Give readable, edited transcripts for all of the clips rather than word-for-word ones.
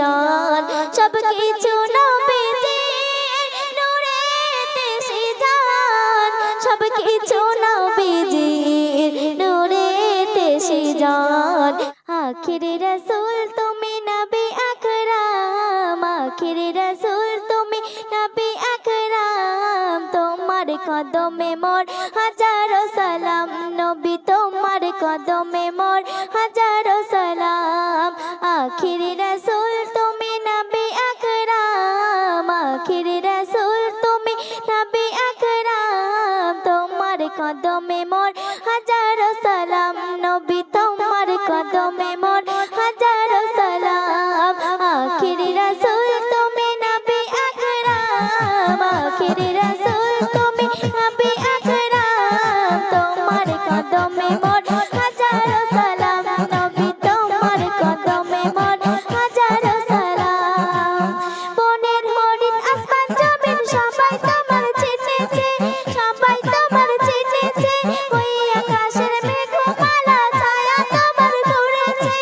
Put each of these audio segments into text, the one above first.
সিজান সবকিছু নবীজির নূরেতে সিজান সবকিছু নবীজির নূরেতে সিজান আখির রাসূল তুমি নবী আকরাম আখির রাসূল তুমি নবী আকরাম তোমার কদমে মোর হাজারো সালাম নবী তোমার কদমে মোর হাজারো সালাম আখির রাসূল তুমি নবী আকরাম আখির রাসূল তুমি নবী আকরাম তোমার কদমে মোর হাজারো সালাম নবী তোমার কদমে মোর হাজারো সালাম আখির রাসূল তুমি নবী আকরাম আখির রাসূল তুমি নবী আকরাম তোমার কদমে মোর হাজারো সালাম নবী তোমার কদমে মোর হাজারো সালাম বনের হরিণ আসমান জমিন সবাই তোমার চিনেছে সবাই তোমার চিনেছে ওই আকাশের মেঘমালা ছায়া তোমার ঘুরেছে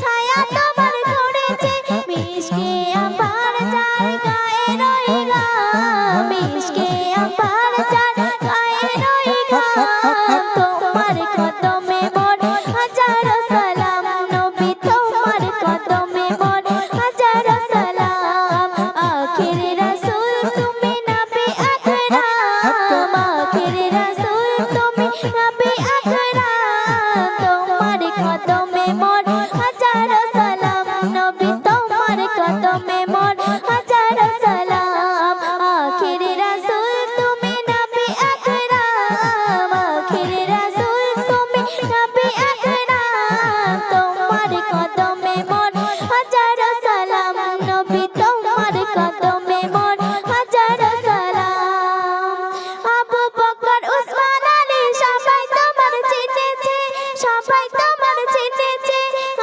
ছায়া তোমার ঘুরেছে মিশকে আবার যায় গায়ে রই গাম মিশকে আবার যায় গায়ে রই গাম তোমার কদমে মোর হাজারো সালাম নবী তোমার কদমে মোর হাজারো সালাম আখির রাসূল তুমি নবী আকরাম আখির রাসূল তুমি নবী আকরাম তোমার কদমে মোর হাজারো সালাম নবী তোমার কদমে মোর হাজারো সালাম আখির রাসূল তুমি নবী আকরাম আখির রাসূল তুমি নবী আকরাম তোমার কদমে মোর হাজারো সালাম নবী তোমার কদমে মোর হাজারো সালাম আবু বকর উসমান আলী সবাই তোমার চিনেছে সবাই তোমার চিনেছে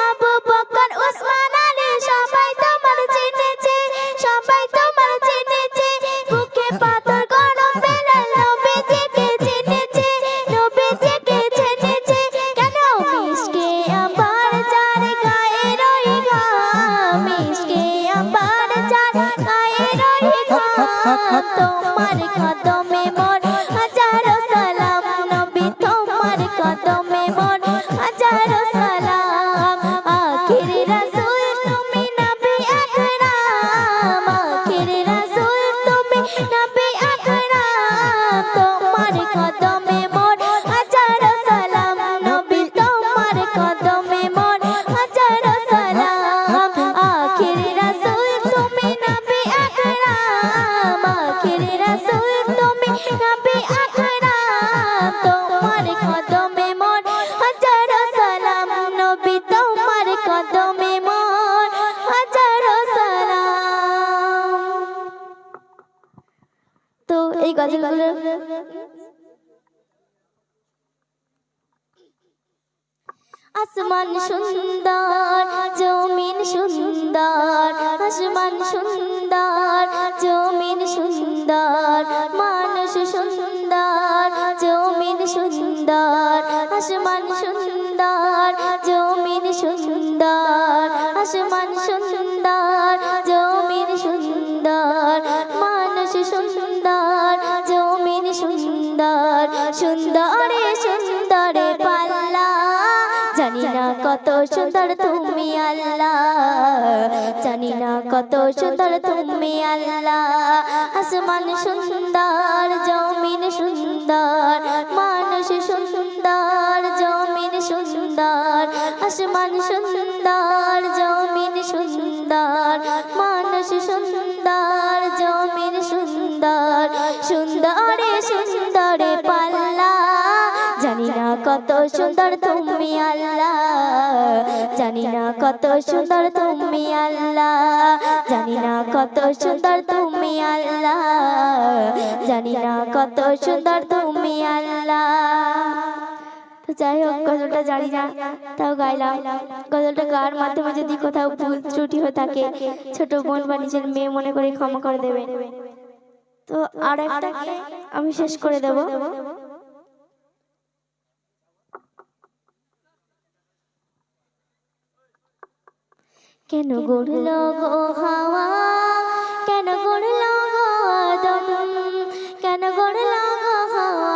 আবু বকর উসমান আলী সবাই তোমার চিনেছে সবাই তোমার চিনেছে বুকে পাথর গরম বেলাল নবীজিকে চিনেছে নবীজিকে চিনেছে কেন মিশকে আবার যার গায়ে রই গাম মিশকে আবার যার গায়ে রই গাম তোমার কদমে মোর হাজারো সালাম নবী তোমার কদমে মোর হাজারো সালাম আখির রাসূল তুমি নবী আকরাম আখির রাসূল তুমি নবী আকরাম তোমার কদমে মোর হাজারো সালাম নবী তোমার কদমে মোর হাজারো সালাম আখির রাসূল তুমি নবী আকরাম আখির রাসূল তুমি নবী আকরাম তোমার কদমে মোর হাজারো সালাম নবী তোমার কদমে মোর হাজারো সালাম। তো এই গজলগুলো আসমান সুন্দর জমিন সুন্দর আসমান সুন্দর জমিন সুন্দর মানুষ সুন্দর জমিন সুন্দর আসমান সুন্দর জমিন সুন্দর আসমান সুন্দর জমিন সুন্দর মানুষ সুন্দর জমিন সুন্দর সুন্দরে সুন্দরে পাল্লা জানি না কত সুন্দর তুমি আল্লাহ জানি না কত সুন্দর তুমি আল্লাহ আসমান সুন্দর জমিন সুন্দর মানুষ সুন্দর জমিন সুন্দর আসমান সুন্দর জমিন সুন্দর মানুষ সুন্দর জমিন সুন্দর সুন্দরে সুন্দরে পাল্লা জানি না কত সুন্দর তুমি আল্লাহ জানি না কত সুন্দর তুমি আল্লাহ জানি না কত সুন্দর তুমি আল্লাহ জানি না কত সুন্দর তুমি আল্লাহ। তো যাই হোক গজলটা জানি না তাও গাইলাম। গজলটা গাওয়ার মাধ্যমে যদি কোথাও ভুল ত্রুটি হয়ে থাকে ছোট বোন বা নিজের মেয়ে মনে করে ক্ষমা করে দেবেন। তো আর একটা আমি শেষ করে দেব। কেন গড়ল গো হাওয়া, কেন গড়ল গো আদম, কেন গড়ল গো হাওয়া,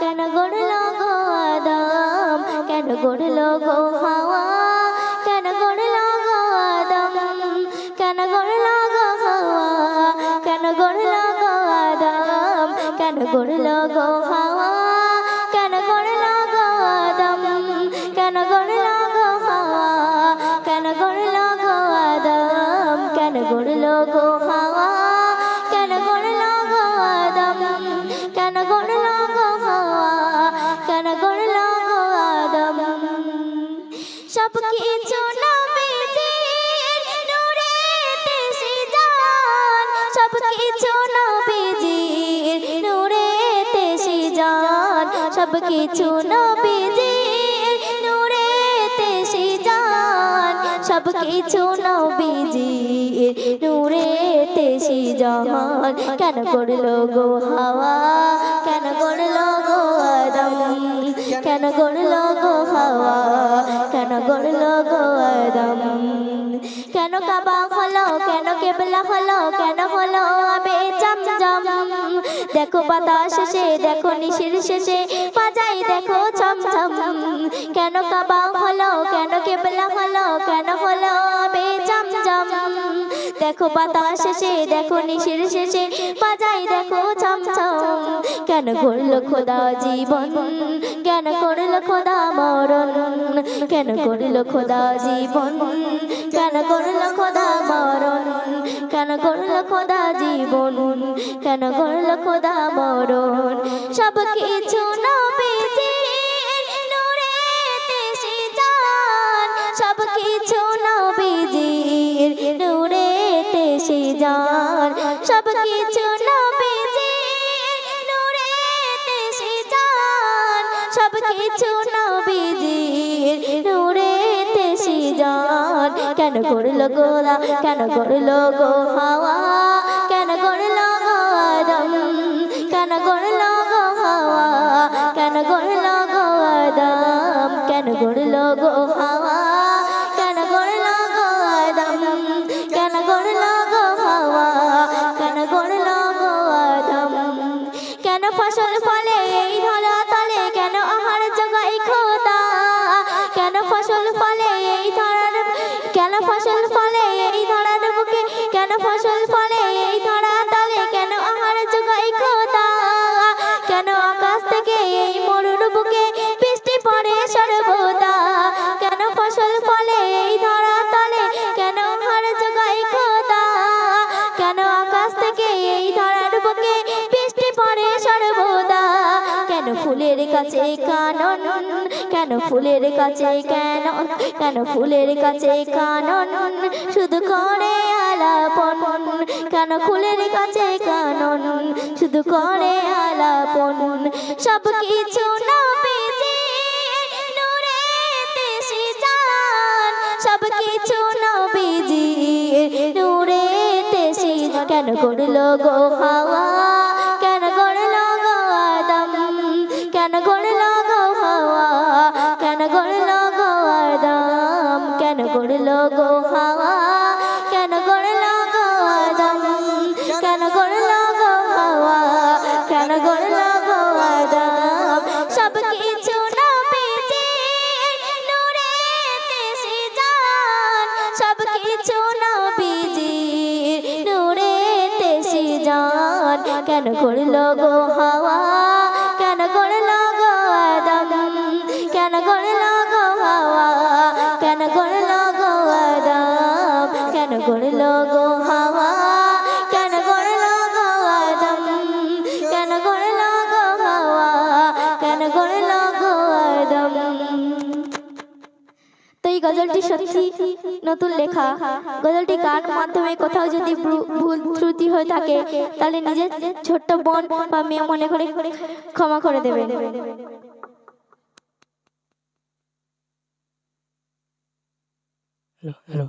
কেন গড়ল গো আদম, কেন গড়ল গো হাওয়া, কেন গড়ল গো আদম, কেন গড়ল গো হাওয়া, কেন গড়ল গো আদম, কেন গড়ল গো হাওয়া, কেন গড়ল গো আদম, কেন গড়ল গো হাওয়া, কেন গড়ল গো আদম, কেন গড়ল গো হাওয়া, কেন গড়ল গো আদম, কেন গড়ল গো হাওয়া, কেন গড়ল গো আদম। সব কিছু নবীজির নূরেতে সিজান, সব কিছু নবীজির নূরেতে সিজান, সব কিছু নবীজির নূরেতে সিজান, সব কিছু নবীজির নূরেতে সিজান। কেন গড়ল গো হাওয়া, কেন গড়ল গো আদম, কেন গড়ল গো হাওয়া, কেন গড়ল গো আদম। কেন কাবা হলো, কেন কেবলা হলো, কেন হলো আবে জমজম। দেখো বাতাস শেষে, দেখো নিশির শেষে, বাজাই দেখো ছমছম। কেন কাবা হলো, কেন কেবলা হলো, কেন হলো আবে জমজম। দেখো বাতাস শেষে, দেখো নিশির শেষে, বাজাই দেখো ছমছম। কেন করলো খোদা জীবন, কেন করলো খোদা মরণ, কেন করলো খোদা জীবন, কেন করলো খোদা মরণ, কেন করলো খোদা জীবন, কেন করলো খোদা মরণ। সব কিছু নবীজির নূরেতে সিজান, সব কিছু নবীজির নূরেতে সিজান, সব কিছু নবীজির নূরেতে সিজান, সব কিছু নবীজির নূরেতে সিজান। কেন করলো গোলা, কেন করলো গো হাওয়া, কেন করলো গো আদম, কেন করলো গো হাওয়া, কেন করলো গো আদম, কেন করলো গো হাওয়া, কেন করলো গো আদম, কেন করলো গো হাওয়া, কেন করলো গো আদম। কেন ফসল ফলে এই ধরা তলে, কেন আহার জোগাই খোদা, কেন ফসল ফলে এই ধরার, কেন ফসল ফলে এই ধরার বুকে, কেন ফসল ফলে এই ধরা তলে, কেন আহার জোগাই খোদা। কেন আকাশ থেকে এই মরুর বুকে বৃষ্টি পড়ে সর্বদা, কেন ফসল ফলে এই ধরা তলে, কেন আহার জোগাই খোদা। কেন আকাশ থেকে এই ধরার বুকে বৃষ্টি পড়ে সর্বদা। কেন ফুলের কাছে কানন, কেন ফুলের কাছে কেন, কেন ফুলের কাছে কানন শুধু করে আলাপন, কেন ফুলের কাছে কানন শুধু করে আলাপন। সব কিছু নবীজির নূরেতে সিজান, সব কিছু নবীজির নূরেতে সিজান। কেন গড়লো গো হাওয়া, কেন গড়লো গো আদম, কেন গড়লো গো হাওয়া, কেন গড়লো গো আদম, কেন গড়লো গো হাওয়া, কেন গড়লো গো আদম, কেন গড়লো গো হাওয়া, কেন গড়লো গো আদম। সব কিছু নবীজির নূরেতে সিজান, সব কিছু নবীজির নূরেতে সিজান। কেন গড়লো গো হাওয়া, কেন গড়লো গো আদম, কেন গড়লো গো হাওয়া, কেন গড়লো গো আদম, কেন গড়লো গো হাওয়া, কেন গড়লো গো আদম, কেন গড়লো গো হাওয়া, কেন গড়লো গো আদম। তো এই গজলটি সত্যি নতুন লেখা। গজলটি গান মাধ্যমে কোথাও যদি ভুল ত্রুটি হয়ে থাকে তাহলে নিজের ছোট্ট বোন বা মেয়ে মনে করে ক্ষমা করে দেবে। hello.